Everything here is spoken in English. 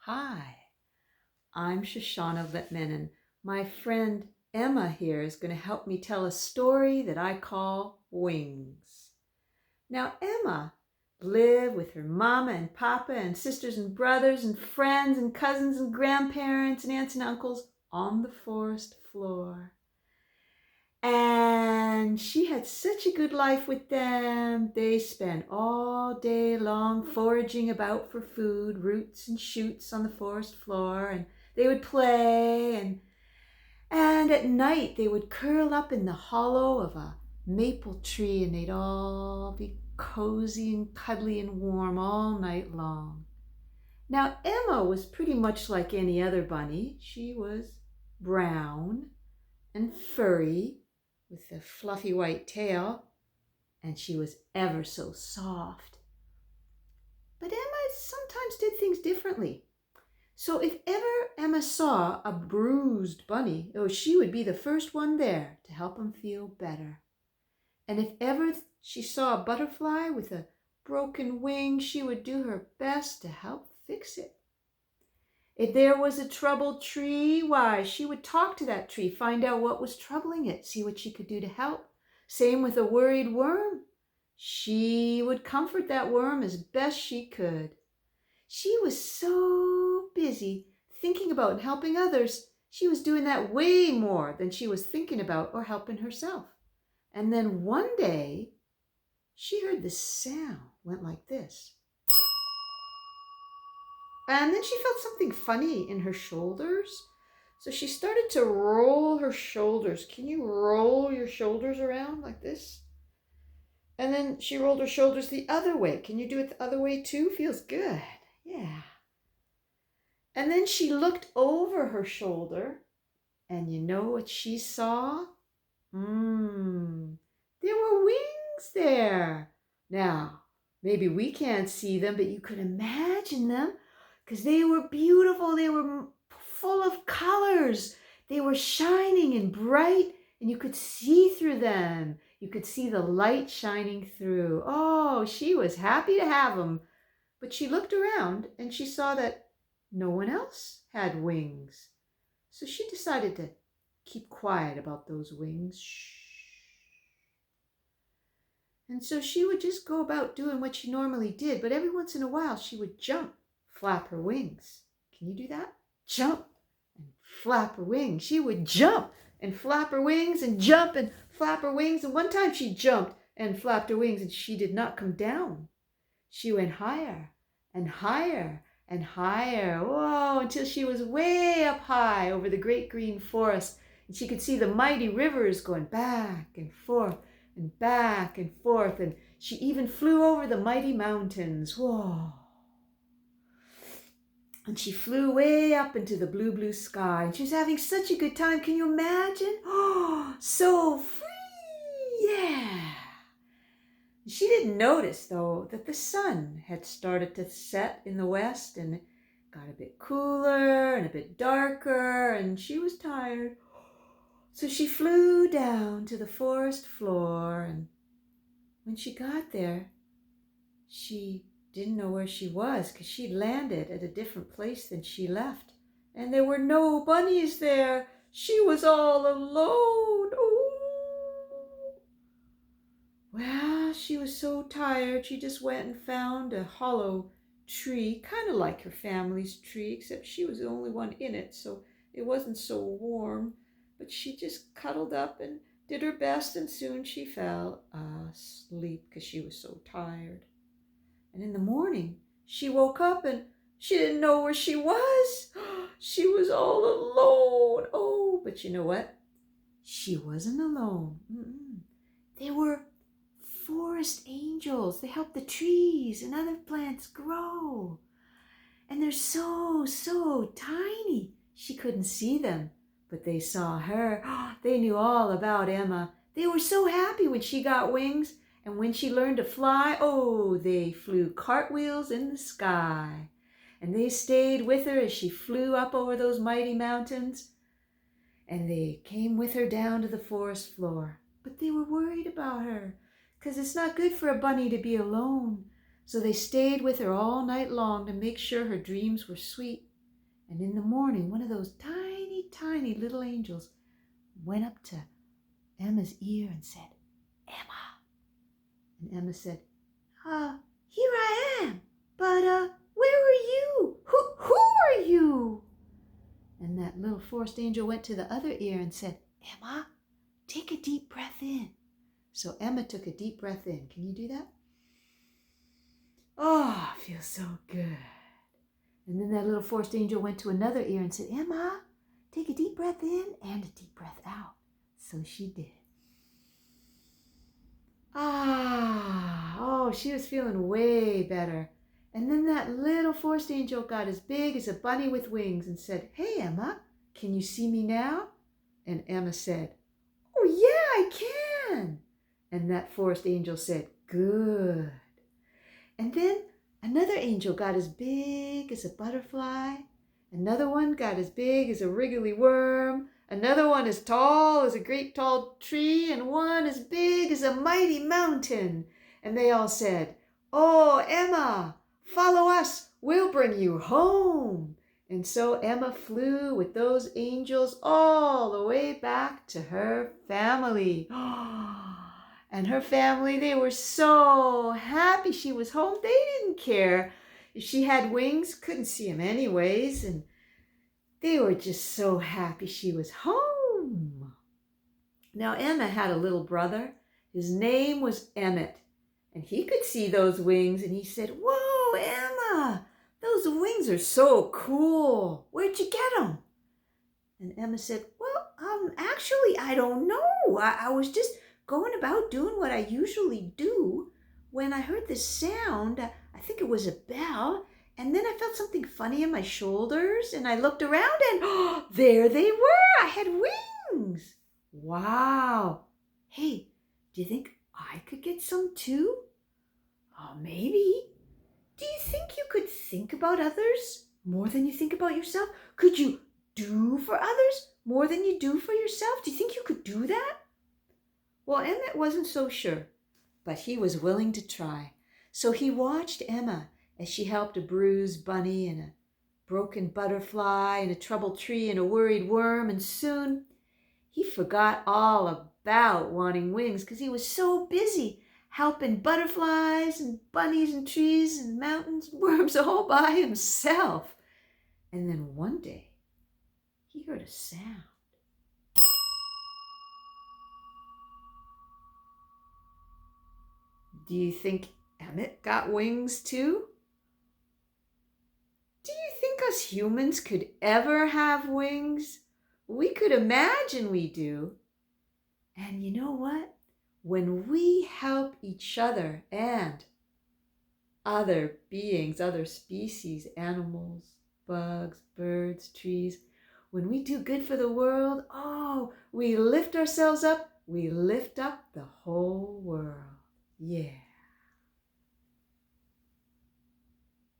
Hi, I'm Shoshana Littman, and my friend Emma here is going to help me tell a story that I call Wings. Now, Emma lived with her mama and papa and sisters and brothers and friends and cousins and grandparents and aunts and uncles on the forest floor. And she had such a good life with them. They spent all day long foraging about for food, roots and shoots on the forest floor, and they would play, and at night they would curl up in the hollow of a maple tree, and they'd all be cozy and cuddly and warm all night long. Now, Emma was pretty much like any other bunny. She was brown and furry with a fluffy white tail, and she was ever so soft. But Emma sometimes did things differently. So if ever Emma saw a bruised bunny, she would be the first one there to help him feel better. And if ever she saw a butterfly with a broken wing, she would do her best to help fix it. If there was a troubled tree, why, she would talk to that tree, find out what was troubling it, see what she could do to help. Same with a worried worm. She would comfort that worm as best she could. She was so busy thinking about and helping others, she was doing that way more than she was thinking about or helping herself. And then one day, she heard this sound, went like this. And then she felt something funny in her shoulders. So she started to roll her shoulders. Can you roll your shoulders around like this? And then she rolled her shoulders the other way. Can you do it the other way too? Feels good. Yeah. And then she looked over her shoulder. And you know what she saw? There were wings there. Now, maybe we can't see them, but you could imagine them. Because they were beautiful, they were full of colors. They were shining and bright, and you could see through them. You could see the light shining through. Oh, she was happy to have them. But she looked around, and she saw that no one else had wings. So she decided to keep quiet about those wings. Shh. And so she would just go about doing what she normally did, but every once in a while she would jump, flap her wings. Can you do that? Jump and flap her wings. She would jump and flap her wings and jump and flap her wings. And one time she jumped and flapped her wings and she did not come down. She went higher and higher and higher. Whoa, until she was way up high over the great green forest. And she could see the mighty rivers going back and forth and back and forth. And she even flew over the mighty mountains. Whoa. And she flew way up into the blue, blue sky. And she was having such a good time. Can you imagine? Oh, so free. Yeah. She didn't notice, though, that the sun had started to set in the west and it got a bit cooler and a bit darker, and she was tired. So she flew down to the forest floor, and when she got there, she didn't know where she was because she'd landed at a different place than she left. And there were no bunnies there. She was all alone. Oh. Well, she was so tired, she just went and found a hollow tree, kind of like her family's tree, except she was the only one in it, so it wasn't so warm. But she just cuddled up and did her best, and soon she fell asleep because she was so tired. And in the morning, she woke up and she didn't know where she was. She was all alone. Oh, but you know what? She wasn't alone. They were forest angels. They help the trees and other plants grow. And they're so, so tiny. She couldn't see them, but they saw her. They knew all about Emma. They were so happy when she got wings. And when she learned to fly, they flew cartwheels in the sky. And they stayed with her as she flew up over those mighty mountains. And they came with her down to the forest floor. But they were worried about her, because it's not good for a bunny to be alone. So they stayed with her all night long to make sure her dreams were sweet. And in the morning, one of those tiny, tiny little angels went up to Emma's ear and said, "Emma." And Emma said, "Here I am, but where are you? Who are you?" And that little forest angel went to the other ear and said, "Emma, take a deep breath in." So Emma took a deep breath in. Can you do that? Oh, it feels so good. And then that little forest angel went to another ear and said, "Emma, take a deep breath in and a deep breath out." So she did. Oh, she was feeling way better. And then that little forest angel got as big as a bunny with wings and said, "Hey, Emma, can you see me now?" And Emma said, "Oh, yeah, I can." And that forest angel said, "Good." And then another angel got as big as a butterfly. Another one got as big as a wriggly worm. Another one as tall as a great tall tree. And one as big as a mighty mountain. And they all said, "Oh, Emma, follow us. We'll bring you home." And so Emma flew with those angels all the way back to her family. And her family, they were so happy she was home. They didn't care if she had wings, couldn't see them anyways. And they were just so happy she was home. Now, Emma had a little brother. His name was Emmett. And he could see those wings. And he said, "Whoa, Emma, those wings are so cool. Where'd you get them?" And Emma said, "Well, actually, I don't know. I was just going about doing what I usually do when I heard this sound. I think it was a bell. And then I felt something funny in my shoulders. And I looked around and there they were. I had wings. Wow. Hey, do you think I could get some too?" "Oh, maybe. Do you think you could think about others more than you think about yourself? Could you do for others more than you do for yourself? Do you think you could do that?" Well, Emmett wasn't so sure, but he was willing to try. So he watched Emma as she helped a bruised bunny and a broken butterfly and a troubled tree and a worried worm, and soon he forgot all about wanting wings because he was so busy helping butterflies and bunnies and trees and mountains and worms all by himself. And then one day he heard a sound. Do you think Emmett got wings too? Do you think us humans could ever have wings? We could imagine we do. And you know what? When we help each other and other beings, other species, animals, bugs, birds, trees, when we do good for the world, we lift ourselves up. We lift up the whole world. Yeah.